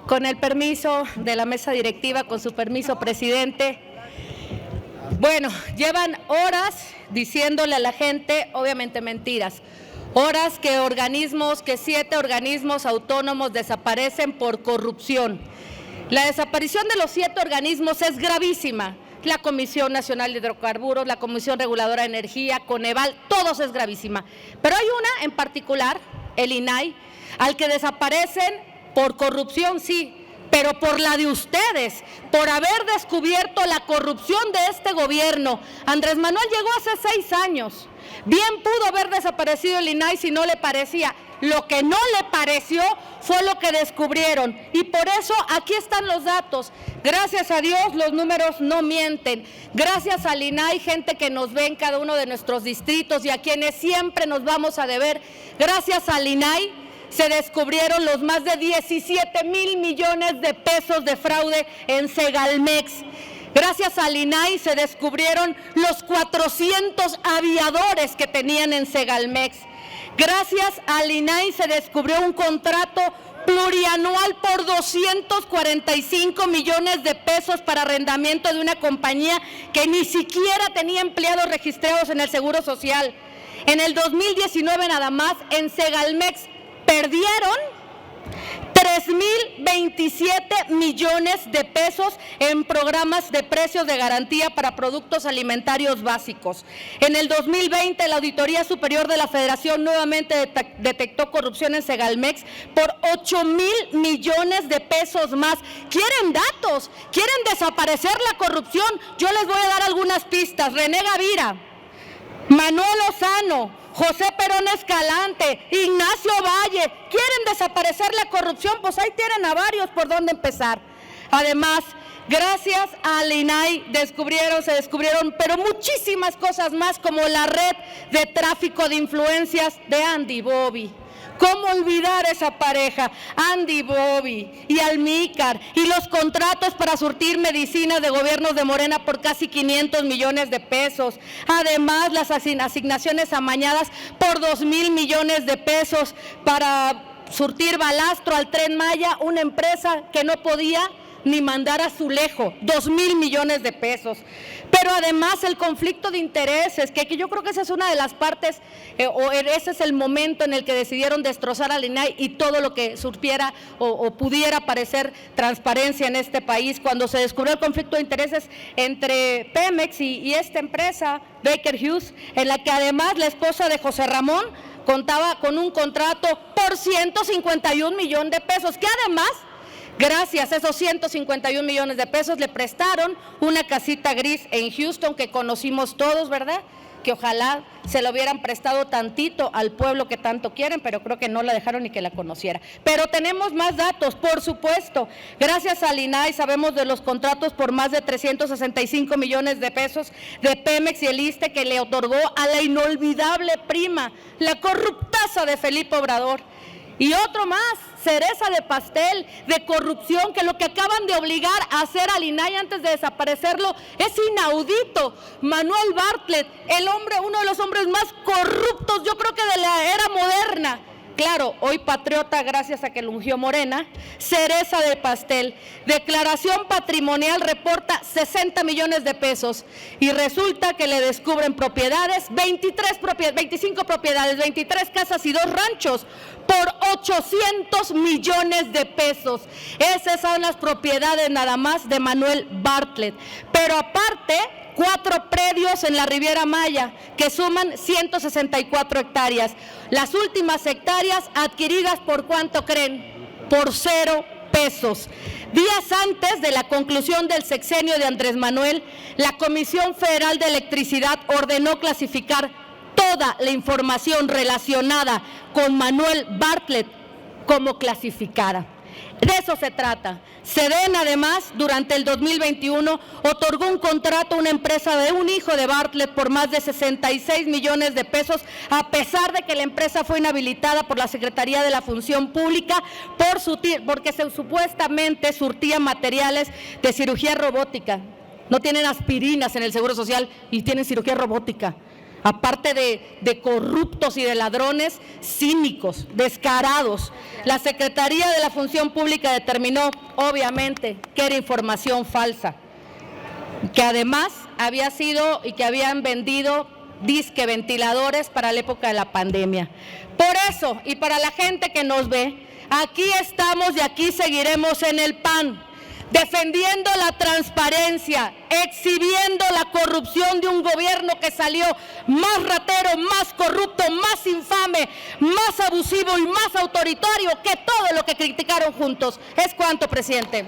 Con el permiso de la mesa directiva, con su permiso, presidente. Bueno, llevan horas diciéndole a la gente, obviamente mentiras, horas que 7 organismos autónomos desaparecen por corrupción. La desaparición de los 7 organismos es gravísima. La Comisión Nacional de Hidrocarburos, la Comisión Reguladora de Energía, Coneval, todos es gravísima. Pero hay una en particular, el INAI, al que desaparecen por corrupción, sí, pero por la de ustedes, por haber descubierto la corrupción de este gobierno. Andrés Manuel llegó hace 6 años. Bien pudo haber desaparecido el INAI si no le parecía. Lo que no le pareció fue lo que descubrieron. Y por eso aquí están los datos. Gracias a Dios los números no mienten. Gracias al INAI, gente que nos ve en cada uno de nuestros distritos y a quienes siempre nos vamos a deber. Gracias al INAI se descubrieron los más de 17,000 millones de pesos de fraude en Segalmex. Gracias al INAI se descubrieron los 400 aviadores que tenían en Segalmex. Gracias al INAI se descubrió un contrato plurianual por 245 millones de pesos para arrendamiento de una compañía que ni siquiera tenía empleados registrados en el Seguro Social. En el 2019 nada más, en Segalmex perdieron 3,027 millones de pesos en programas de precios de garantía para productos alimentarios básicos. En el 2020, la Auditoría Superior de la Federación nuevamente detectó corrupción en Segalmex por 8,000 millones de pesos más. ¿Quieren datos? ¿Quieren desaparecer la corrupción? Yo les voy a dar algunas pistas. René Gavira, Manuel Lozano, José Perón Escalante, Ignacio Valle, ¿quieren desaparecer la corrupción? Pues ahí tienen a varios por dónde empezar. Además, gracias al INAI se descubrieron, pero muchísimas cosas más, como la red de tráfico de influencias de Andy Bobby. ¿Cómo olvidar esa pareja? Andy Bobby y Almícar, y los contratos para surtir medicinas de gobiernos de Morena por casi 500 millones de pesos. Además, las asignaciones amañadas por 2,000 millones de pesos para surtir balastro al Tren Maya, una empresa que no podía ni mandar azulejo, 2,000 millones de pesos. Pero además el conflicto de intereses, que yo creo que esa es una de las partes, o ese es el momento en el que decidieron destrozar al INAI y todo lo que surtiera o pudiera parecer transparencia en este país, cuando se descubrió el conflicto de intereses entre Pemex y esta empresa, Baker Hughes, en la que además la esposa de José Ramón contaba con un contrato por 151 millones de pesos, que además, gracias a esos 151 millones de pesos, le prestaron una casita gris en Houston que conocimos todos, ¿verdad? Que ojalá se lo hubieran prestado tantito al pueblo que tanto quieren, pero creo que no la dejaron ni que la conociera. Pero tenemos más datos, por supuesto. Gracias al INAI sabemos de los contratos por más de 365 millones de pesos de Pemex y el ISSSTE que le otorgó a la inolvidable prima, la corruptaza de Felipe Obrador. Y otro más, cereza de pastel, de corrupción, que lo que acaban de obligar a hacer al INAI antes de desaparecerlo es inaudito. Manuel Bartlett, uno de los hombres más corruptos, yo creo que de la era moderna. Claro, hoy patriota gracias a que lo ungió Morena, cereza de pastel. Declaración patrimonial reporta 60 millones de pesos y resulta que le descubren propiedades, 25 propiedades, 23 casas y 2 ranchos por 800 millones de pesos. Esas son las propiedades nada más de Manuel Bartlett. Pero aparte, 4 predios en la Riviera Maya que suman 164 hectáreas. Las últimas hectáreas adquiridas ¿por cuánto creen? Por 0 pesos. Días antes de la conclusión del sexenio de Andrés Manuel, la Comisión Federal de Electricidad ordenó clasificar toda la información relacionada con Manuel Bartlett como clasificada. De eso se trata. Sedena, además, durante el 2021 otorgó un contrato a una empresa de un hijo de Bartlett por más de 66 millones de pesos, a pesar de que la empresa fue inhabilitada por la Secretaría de la Función Pública porque supuestamente surtía materiales de cirugía robótica. No tienen aspirinas en el Seguro Social y tienen cirugía robótica. aparte de corruptos y de ladrones, cínicos, descarados. La Secretaría de la Función Pública determinó, obviamente, que era información falsa, que además había sido y que habían vendido disque ventiladores para la época de la pandemia. Por eso, y para la gente que nos ve, aquí estamos y aquí seguiremos en el PAN, defendiendo la transparencia, exhibiendo la corrupción de un gobierno que salió más ratero, más corrupto, más infame, más abusivo y más autoritario que todo lo que criticaron juntos. Es cuanto, presidente.